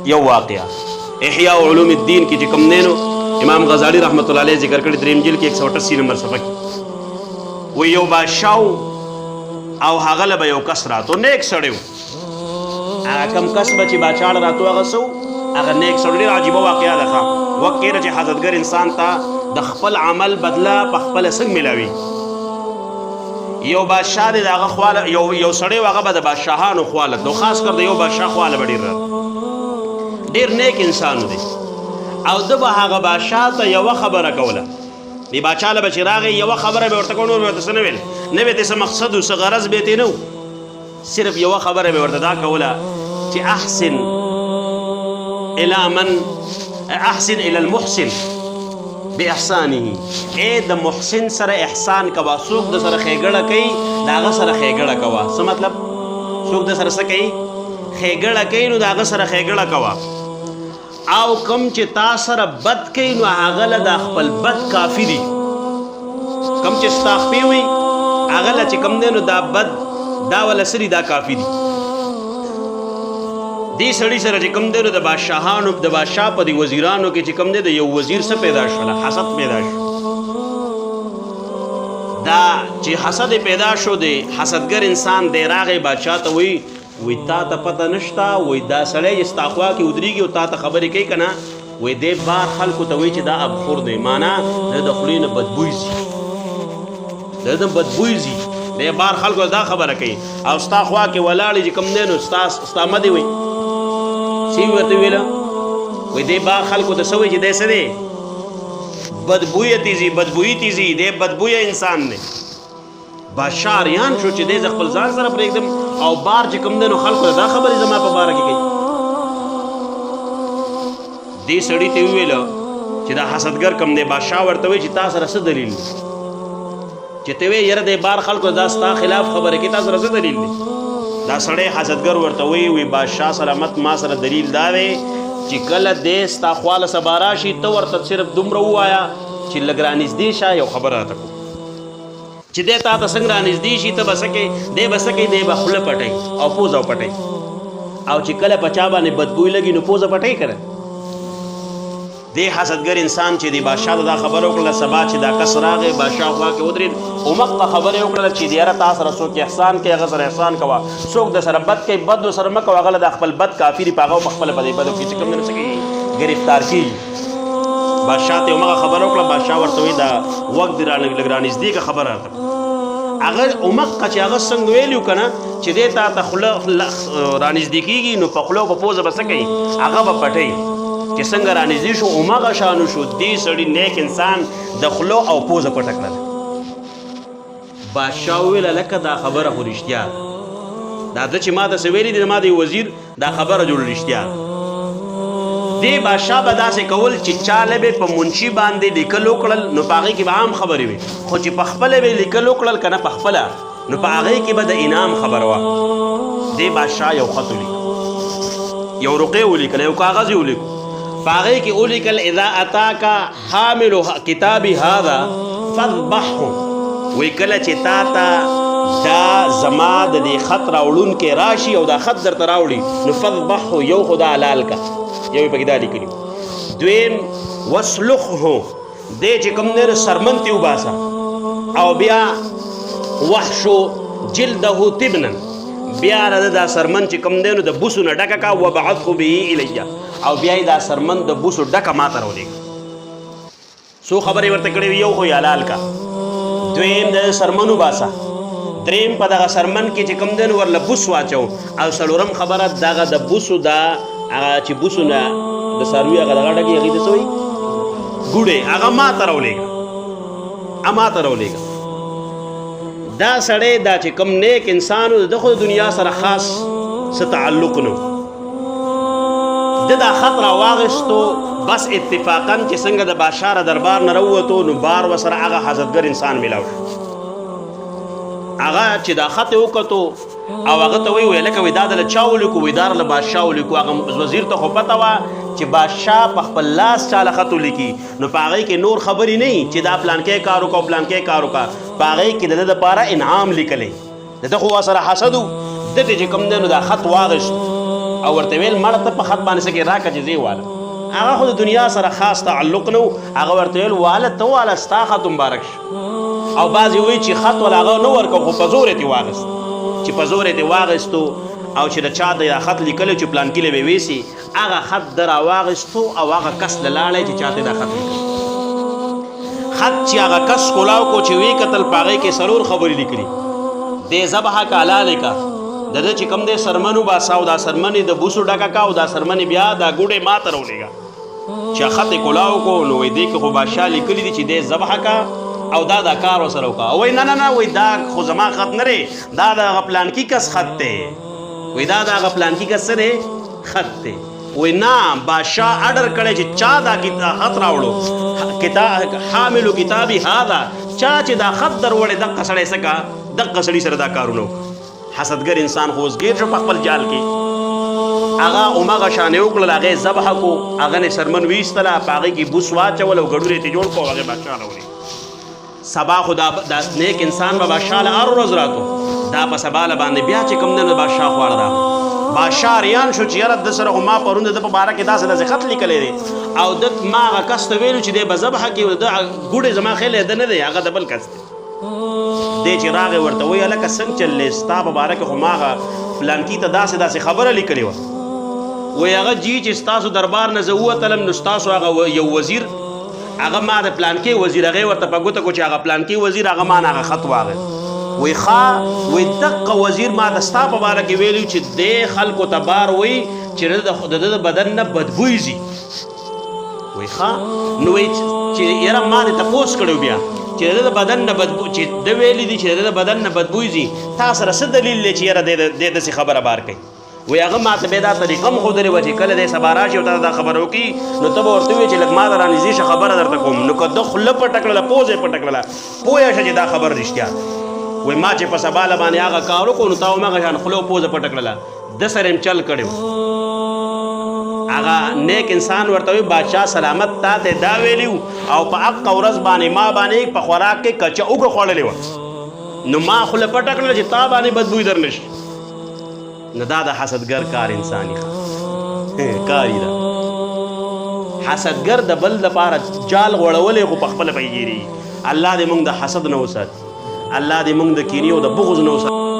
یو واقعه احیاء علوم الدین کې چې کوم دینو امام غزالی رحمت الله علیه ذکر کړی دریم جلد کې 188 نمبر صفحه کې و یو بادشاہ او هغه له یو کس راتو نیک سړی و هغه کم کس به چې بادشاہ راتو هغه سو هغه نیک سړی ډېر عجیبه واقعه ده وخت کې چې حاجتګر انسان ته د خپل عمل بدله په خپل څنګه ملاوي یو بادشاہ دی دغه خواله یو سړی هغه به د بادشاهانو خواله دو خاص کر د یو بادشاہ خواله ډېر نیک انسان دی او د به هغه بادشاہ ته یوه خبره کوله دی بادشاہ له به چې راغی یوه خبره به ورته کوله نور به ورته څه نه ویل نه به یې څه مقصد و څه غرض به یې نه و صرف یوه خبره به ورته دا کوله چې احسن الى المحسن باحسانه اے د محسن سره احسان کوا څوک د سره ښېګړه کوي د هغه سره ښېګړه کوا څه مطلب څوک د سره څه کوي ښېګړه کوي نو د هغه سره ښېګړه کوا او کم چې تا سره بد کوي نو هغه له د خپل بد کافي دي کم چې ستا خپې وي هغه له چې کم دی نو دا بد دا وله سري دا کافي دي دې سړي سره چې کوم دی نو د بادشاهانو د بادشاه په دې وزیرانو کې چې کوم دی د یو وزیر څه پیدا شوله حسد پیدا شو دا چې حسد پیدا شو دی حسدګر انسان دی راغی بادشاه ته وی تا ته پته نشته وی دا سړی چې ستا خوا کې ودرېږي او تا ته خبرې کوي که نه وی دی بار خلکو ته وایي چې دا ابخور دی معنا د خولې نه بدبوی ځي د بدبوی ځي دی بار خلکو دا خبره کوي او ستا خوا کې ولاړې چې کوم دی نو ستا مدې وي سی ورته ویله وی دی با خلکو ته څه وایي چې دی څه دی بدبویه تیزي دی بدبویه انسان دی بادشاه اریان شو چې دی زه خپل ځان سره پرېږدم او بار چې کوم دی نو خلکو ته دا خبرې زما په باره کې کوي دې سړي ته وویله چې دا حسدګر کوم دی بادشاه ورته وایي چې تا سره څه دلیل دی چې ته وایې یاره دی بار خلکو دا ستا خلاف خبرې کوي تا سره څه دلیل دی دا سړی حسدګر ورته وی بادشاه سلامت ما سره دلیل دا دی چې کله دی ستا خواله سبا راشي ته ورته صرف دومره ووایه چې لږ رانږدې شه یو خبره راته کوو چې دی تا ته څنګه رانږدې شي ته به څه کوې دی به څه کوي دی به خوله پټوي او پوزه پټوي او چې کله په چا باندې بدبوی لګي نو پوزه پټوي که نه دی حسدګر انسان چې دی بادشاه ته دا خبره وکړله سبا چې دا کس راغی بادشاه خوا کې ودرېد عمق ته خبرې وکړله چې یاره تا سره څوک احسان کوي هغه سره احسان کوه څوک د سره بد کوي بد ورسره مه کوه هغه له د خپل بد کافي دي په هغه په خپله په دې بدو کې چې کوم دی نو څه کوي ګرفتار کېږي بادشاه ته همغه خبره وکړه بادشاه ورته وایي دا وخت دې لږ رانږدې که خبره راته هغه عمق چې هغه څنګه ویلي که نه چې دی تا ته خوله رانږدې کېږي نو په خوله او په پوزه به څه کوي هغه به پټوي چې څنګه رانږدې شو همغه شانو شو دې سړي نیک انسان د خولو او پوزه پټه کړله بادشاه وویله لکه دا خبره خو رښتیا دا ده چې ما ته څه ویلي دي ما د وزیر دا خبره جوړه رښتیا دې بادشاه به داسې کول چې چاله به په منشي باندې لیکل وکړل نو په هغې کې به عام خبرې وي خو چې په خپله به لیکل وکړل که نه په خپله نو په هغې کې به د انعام خبره وه دې بادشاه یو خط ولیکه یو رقیې ولیکله یو کاغذ یې ولیکو په هغې کې ولیکل اذا اتاکا حامل کتابي هذا فاذبحه وی کله چې تا ته دا زما د دې خط راوړونکی راشي او دا خط درته راوړي نو فاذبحه یو خو دا حلال کا یو یې پکې دا لیکلي دویم واسلخه دی چې کوم دی سرمن تې وباسه او بیا وحشو جلده طبنا بیا د دا سرمن چې کوم دی نو د بوسو نه ډکه کا وبعثه به الیه او بیا یې دا سرمن د بوسو ډکه ما ته راولېږه څو خبرې ورته کړې وي یو خو یې حلال کا دویم د سرمن وباسه دریم په دغه سرمن کې چې کوم دی نو ورله بوس واچو او څلورم خبره دغه د بوسو دا هغه چې بوسو نه د څاروي هغه دغه ډکې هغې ته څه وایي ګوډې هغه ما ته راولېږه دا سړی دا چې کوم نیک انسان و د خو د دنیا سره خاص څه تعلق نه د دا خط راواغېستو بس اتفاقا چې څنګه د بادشاه دربار نه راووتو نو بار ورسره هغه حاجتګر انسان میلاو شو هغه چې دا خط یې وکتو او هغه ته وایي لکه وایي دا د چا ولیکو وایي دا له بادشاه ولیکو هغه وزیر ته خو پته وه چې بادشاه په خپل لاس چاله خط ولیکي نو په هغې کې نور خبرې نه وي چې دا پلانکی کار وکړه او پلانکی کار وکړه په هغې کې د ده دپاره انعام لیکلی د ده خو ورسره حسد و ده ته چې کوم دی نو دا خط واغېست او ورته ویل مړه ته په خط باندې څه کې راکړه چې ځې واله هغه خو د دنیا سره خاص تعلق نه و هغه ورته ویل واله ته واله ستا خط مبارک شي او بعضې وایي چې خط والا هغه نه ورکړه خو په زور یې ترې واخیست چې په زور یې ترې واخیستو او چې د چا د خط لیکلی چې پلانکي له به ویسي هغه خط ده راواخیستو او هغه کس له لاړی چې چا ته دا خط لیکلی خط چې هغه کس کولاو کو چې وی کتل په هغې کې څلور خبرې لیکلي دې ذبحه کا حلالې کا د ده چې کوم دی سرمن وباسه او دا سرمنې د بوسو ډکه کا او دا سرمنې بیا دا ګوډې ما ته راولېږه چې خط یې کولاو کو نو وایي دې کې خو بادشاه لیکلي دي چې دې ذبحه کا او دا کار ورسره وکړه او وایي نه نه نه وایي دا خو زما خط نه دی دا د هغه پلانکي کس خط دی وایي دا د هغه پلانکي کس څه دی خط دی وایي نه بادشاه اډر کړی چې چا دا خط راوړو حاملو کتابي هذا چا چې دا خط در وړی دقه سړی څه کا دقه سړي سره دا کارونه وکړه حسدګر انسان خو اوس ګیر شو په خپل جال کې هغه همغه شانې وکړل هغې ذبحه کو هغه نه سرمن ویستله په هغې کې بوس واچول او ګډون یې ترې جوړ کړو هغې بادشاه راولې سبا خو دا نیک انسان به بادشاه له هر ورځ راتو دا په سبا له باندې بیا چې کوم دی نو بادشاه خواړه راغله بادشاه ریان شو چې یاره د سره خو ما پرون د ده په باره کې داسې داسې خط لیکلی دی او ده ما هغه کس ته ویلو چې دی به ذبحه کې د ګوډې زما خیل یې ده نه دی هغه د بل کس دی دی چې راغی ورته وایي هلکه څنګه چللی ستا په باره کې خو ما هغه پلانکي ته داسې داسې خبره لیکلې وه وایي هغه جی چې ستاسو دربار نه زه ووتلم نو ستاسو هغه یو وزیر هغه ما د پلانکي وزیر هغې ورته په ګوته کو چې هغه پلانکي وزیر هغه ما نه هغه خط واغی وایي ښه وایي دقه وزیر ما د ستا په باره کې ویلي چې دې خلکو ته بار وایي چې د ده د بدن نه بدبوی ځي وایي ښه نو وایي چې یاره ما دې تپوس کړی بیا چې د ده بدن نه بدبو چې ده ویلي دي چې د ده بدن نه بدبوی ځي تا سره څه دلیل دی چې یاره دې داسې خبره بار کوي وایي هغه ما ته بیا دا طریقه م ښودلې وه چې کله دی سبا راشي او تا دا خبره وکړي نو ته به ورته ووایې چې لږ ما ته رانږدې شه خبره درته کوم نو که ده خوله پټه کړله پوزه یې پټه کړله پوهه شه چې دا خبر رښتیا وایي ما چې په سبا له باندې هغه کار وکړو نو تا همغه شان خوله او پوزه پټه کړله ده سره یې چل کړی هغه نیک انسان ورته وایي بادشاه سلامت تا ته دا ویلي او په حقه ورځ باندې ما باندې په خوراک کې کچه اوږه خوړلې وه نو ما خوله پټه کړله چې تا باندې بدبوی در نه شي نو دا د حسدګر کار انساني کاری ده حسدګر د بل لپاره جال غوړولی خو په خپله پیګیري الله دې موږ د حسد نه وساتي الله دې موږ د کینې او د بغض نه وساتي